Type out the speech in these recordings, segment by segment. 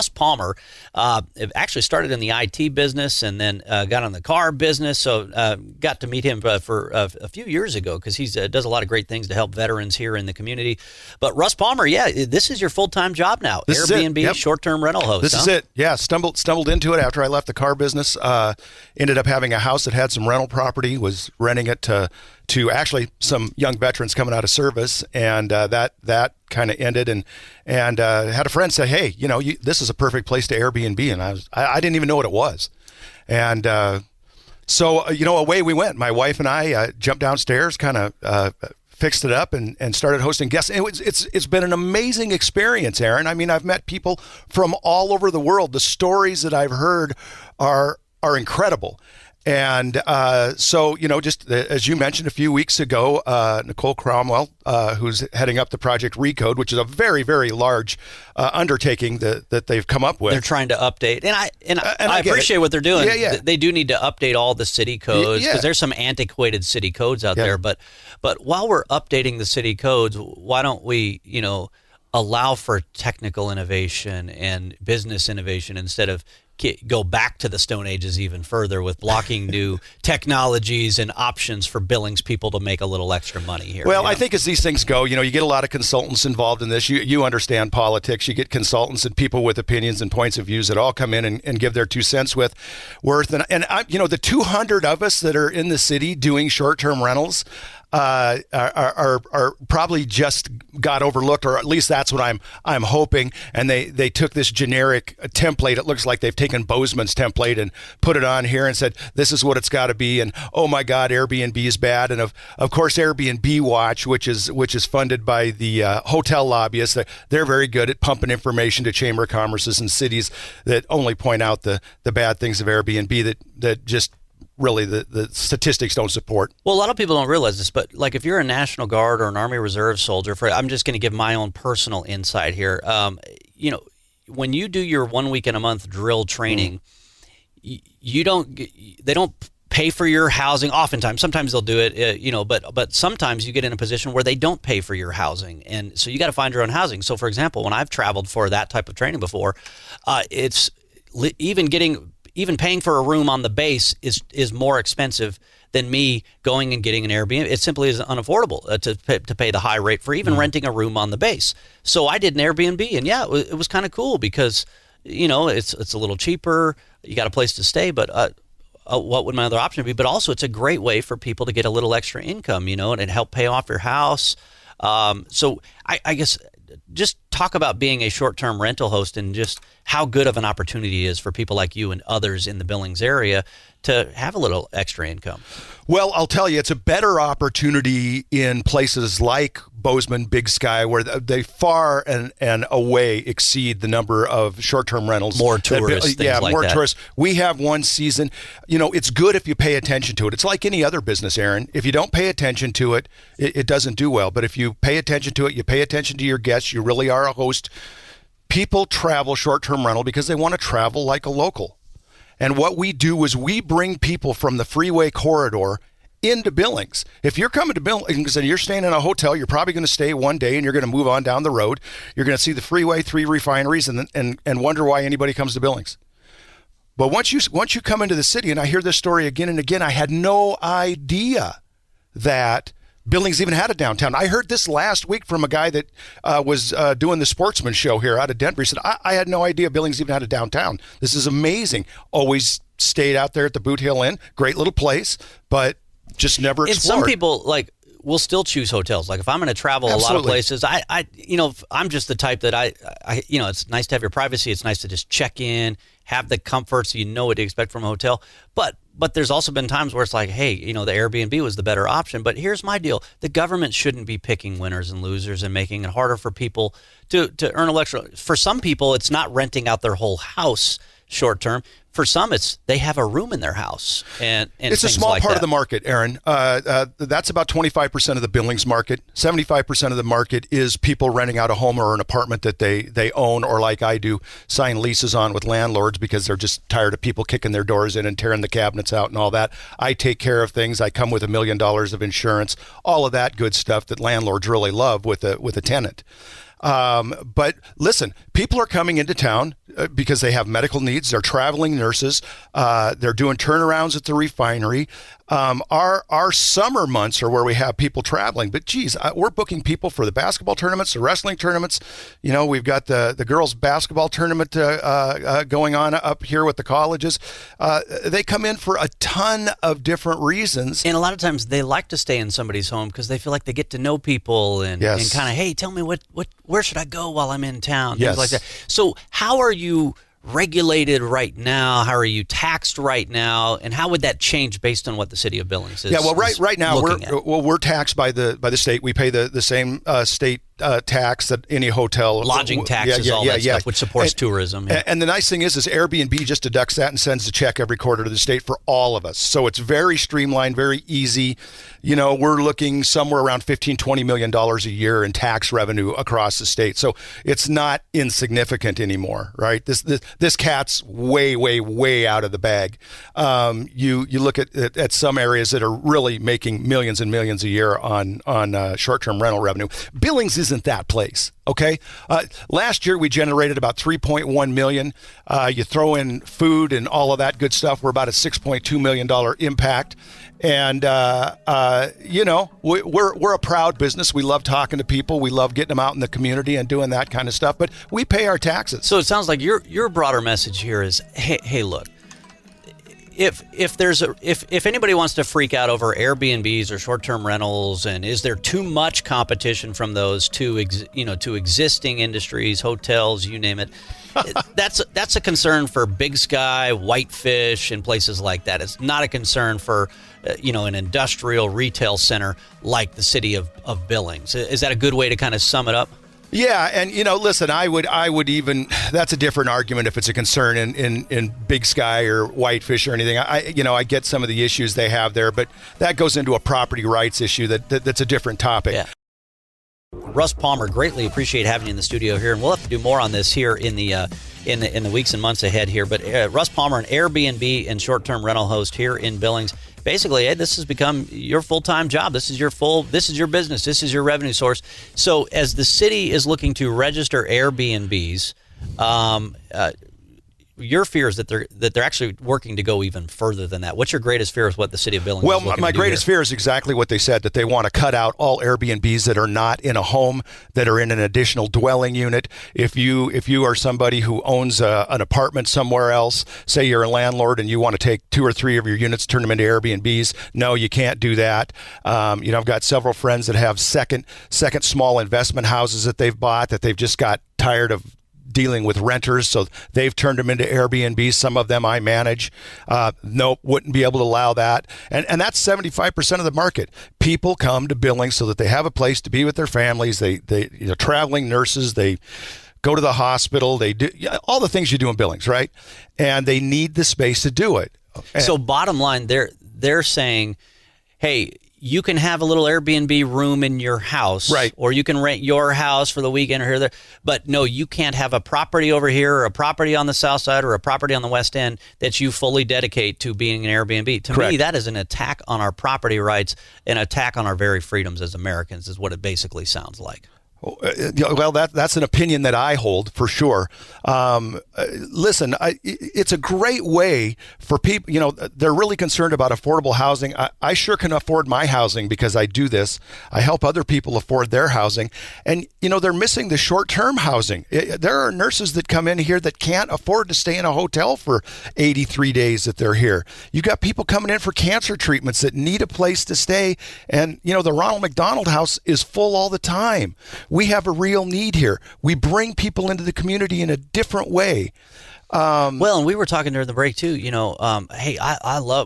Russ Palmer actually started in the IT business and then got on the car business. So got to meet him for a few years ago because he does a lot of great things to help veterans here in the community. But Russ Palmer, this is your full-time job now. This AirBNB short-term rental host. This is it. Yeah, stumbled into it after I left the car business. Ended up having a house that had some rental property, was renting it to actually some young veterans coming out of service, and that kind of ended, and had a friend say, hey, this is a perfect place to Airbnb, and I didn't even know what it was, and so away we went. My wife and I jumped downstairs, kind of fixed it up, and started hosting guests. It's been an amazing experience, Aaron. I mean, I've met people from all over the world. The stories that I've heard are incredible. And so, just as you mentioned a few weeks ago, Nicole Cromwell, who's heading up the Project Recode, which is a very, very large undertaking that they've come up with. They're trying to update. And I appreciate what they're doing. Yeah. They do need to update all the city codes because there's some antiquated city codes out there. But while we're updating the city codes, why don't we, allow for technical innovation and business innovation instead of go back to the Stone Ages even further with blocking new technologies and options for Billings people to make a little extra money here. Well, I think as these things go, you get a lot of consultants involved in this. You understand politics. You get consultants and people with opinions and points of views that all come in and give their 2 cents worth. And the 200 of us that are in the city doing short-term rentals are probably just got overlooked, or at least that's what I'm hoping. And they took this generic template. It looks like they've taken Bozeman's template and put it on here and said, this is what it's got to be. And oh my God, Airbnb is bad. And of course, Airbnb Watch, which is funded by the hotel lobbyists, they're very good at pumping information to chamber of commerces and cities that only point out the bad things of Airbnb that just really the statistics don't support. Well, a lot of people don't realize this, but like if you're a National Guard or an Army Reserve soldier, I'm just going to give my own personal insight here. When you do your 1 week in a month drill training, they don't pay for your housing. Oftentimes, sometimes they'll do it, but sometimes you get in a position where they don't pay for your housing, and so you got to find your own housing. So, for example, when I've traveled for that type of training before, it's even paying for a room on the base is more expensive than me going and getting an Airbnb. It simply is unaffordable to pay the high rate for even renting a room on the base. So I did an Airbnb, and it was kind of cool because it's a little cheaper. You got a place to stay, but what would my other option be? But also, it's a great way for people to get a little extra income, and help pay off your house. So I guess just talk about being a short-term rental host and just how good of an opportunity it is for people like you and others in the Billings area to have a little extra income. Well, I'll tell you, it's a better opportunity in places like Bozeman, Big Sky, where they far and away exceed the number of short-term rentals. More tourists, more tourists. We have one season. It's good if you pay attention to it. It's like any other business, Aaron. If you don't pay attention to it, it doesn't do well. But if you pay attention to it, you pay attention to your guests, you really are a host. People travel short-term rental because they want to travel like a local. And what we do is we bring people from the freeway corridor into Billings. If you're coming to Billings and you're staying in a hotel, you're probably going to stay one day and you're going to move on down the road. You're going to see the freeway, 3 refineries, and wonder why anybody comes to Billings. But once you come into the city, and I hear this story again and again, I had no idea that Billings even had a downtown. I heard this last week from a guy that was doing the Sportsman show here out of Denver. He said, I had no idea Billings even had a downtown. This is amazing. Always stayed out there at the Boot Hill Inn. Great little place, but just never explored. And some people, will still choose hotels. Like if I'm going to travel a lot of places, I'm just the type that I it's nice to have your privacy. It's nice to just check in, have the comfort so you know what to expect from a hotel. But there's also been times where it's like, hey, the Airbnb was the better option. But here's my deal. The government shouldn't be picking winners and losers and making it harder for people to earn electoral. For some people, it's not renting out their whole house short term. For some, it's they have a room in their house. And it's a small part of the market, Aaron. That's about 25% of the Billings market. 75% of the market is people renting out a home or an apartment that they own, or like I do, sign leases on with landlords because they're just tired of people kicking their doors in and tearing the cabinets out and all that. I take care of things. I come with $1 million of insurance, all of that good stuff that landlords really love with a tenant. But listen, people are coming into town because they have medical needs. They're traveling nurses. They're doing turnarounds at the refinery. Our summer months are where we have people traveling. But geez, we're booking people for the basketball tournaments, the wrestling tournaments. You know, we've got the girls' basketball tournament going on up here with the colleges. They come in for a ton of different reasons. And a lot of times they like to stay in somebody's home because they feel like they get to know people and kind of, hey, tell me where should I go while I'm in town? Things like that. So how are you regulated right now? How are you taxed right now? And how would that change based on what the city of Billings is? Yeah, well, right now we're taxed by the state. We pay the same state tax that any hotel, lodging taxes, all that stuff, which supports tourism. Yeah. And the nice thing is Airbnb just deducts that and sends a check every quarter to the state for all of us. So it's very streamlined, very easy. You know, we're looking somewhere around $15-20 million a year in tax revenue across the state. So it's not insignificant anymore, right? This cat's way out of the bag. You look at some areas that are really making millions and millions a year on short-term rental revenue. Billings isn't that place. Okay. Last year we generated about $3.1 million. You throw in food and all of that good stuff, we're about a $6.2 million impact. And you know, we're a proud business. We love talking to people. We love getting them out in the community and doing that kind of stuff. But we pay our taxes. So it sounds like your broader message here is, hey, look. If anybody wants to freak out over Airbnbs or short-term rentals, and is there too much competition from those to existing industries, hotels, you name it, that's a concern for Big Sky, Whitefish, and places like that. It's not a concern for an industrial retail center like the city of Billings. Is that a good way to kind of sum it up? Yeah, and listen, I would even, that's a different argument if it's a concern in Big Sky or Whitefish or anything. I get some of the issues they have there, but that goes into a property rights issue that's a different topic. Yeah. Russ Palmer, greatly appreciate having you in the studio here, and we'll have to do more on this here in the weeks and months ahead here. But Russ Palmer, an Airbnb and short-term rental host here in Billings. Basically, hey, this has become your full-time job. This is your business. This is your revenue source. So as the city is looking to register Airbnbs, your fear is that they're actually working to go even further than that. What's your greatest fear is what the city of Billings is looking to do? My greatest fear is exactly what they said, that they want to cut out all Airbnbs that are not in a home, that are in an additional dwelling unit. If you are somebody who owns an apartment somewhere else, say you're a landlord and you want to take 2 or 3 of your units, turn them into Airbnbs, no, you can't do that. I've got several friends that have second small investment houses that they've bought that they've just got tired of dealing with renters, so they've turned them into Airbnb. Some of them I manage. Nope, wouldn't be able to allow that. And that's 75% of the market. People come to Billings so that they have a place to be with their families. They traveling nurses, they go to the hospital, they do all the things you do in Billings, right? And they need the space to do it. So bottom line, they're saying, hey, you can have a little Airbnb room in your house, right? Or you can rent your house for the weekend or here or there. But no, you can't have a property over here or a property on the south side or a property on the west end that you fully dedicate to being an Airbnb. To me, that is an attack on our property rights, an attack on our very freedoms as Americans is what it basically sounds like. Well, that's an opinion that I hold for sure. Listen, it's a great way for people. They're really concerned about affordable housing. I sure can afford my housing because I do this. I help other people afford their housing, and they're missing the short-term housing. There are nurses that come in here that can't afford to stay in a hotel for 83 days that they're here. You got people coming in for cancer treatments that need a place to stay, and the Ronald McDonald House is full all the time. We have a real need here. We bring people into the community in a different way. Well, and we were talking during the break too, hey,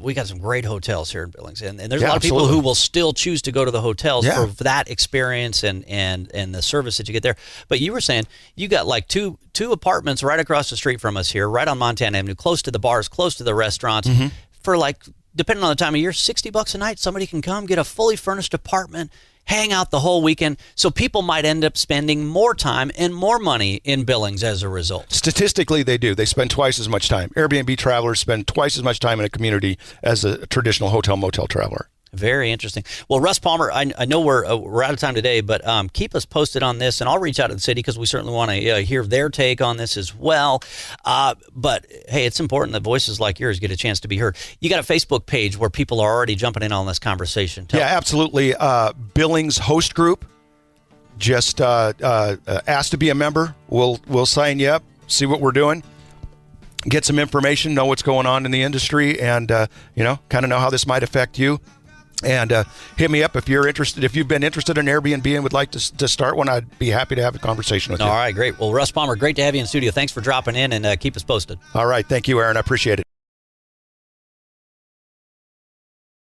we got some great hotels here in Billings, and there's a lot of people who will still choose to go to the hotels for that experience and the service that you get there. But you were saying you got like two apartments right across the street from us here, right on Montana Avenue, close to the bars, close to the restaurants, for like, depending on the time of year, $60 a night. Somebody can come get a fully furnished apartment, hang out the whole weekend, so people might end up spending more time and more money in Billings as a result. Statistically, they do. They spend twice as much time. Airbnb travelers spend twice as much time in a community as a traditional hotel motel traveler. Very interesting. Well, Russ Palmer, I know we're out of time today, but keep us posted on this, and I'll reach out to the city because we certainly want to hear their take on this as well. But hey, it's important that voices like yours get a chance to be heard. You got a Facebook page where people are already jumping in on this conversation. Yeah, absolutely. Billings Host Group. Just ask to be a member. We'll sign you up, see what we're doing, get some information, know what's going on in the industry, and kind of know how this might affect you. And hit me up if you're interested. If you've been interested in Airbnb and would like to start one, I'd be happy to have a conversation with you. All right, great. Well, Russ Palmer, great to have you in studio. Thanks for dropping in, and keep us posted. All right, thank you, Aaron. I appreciate it.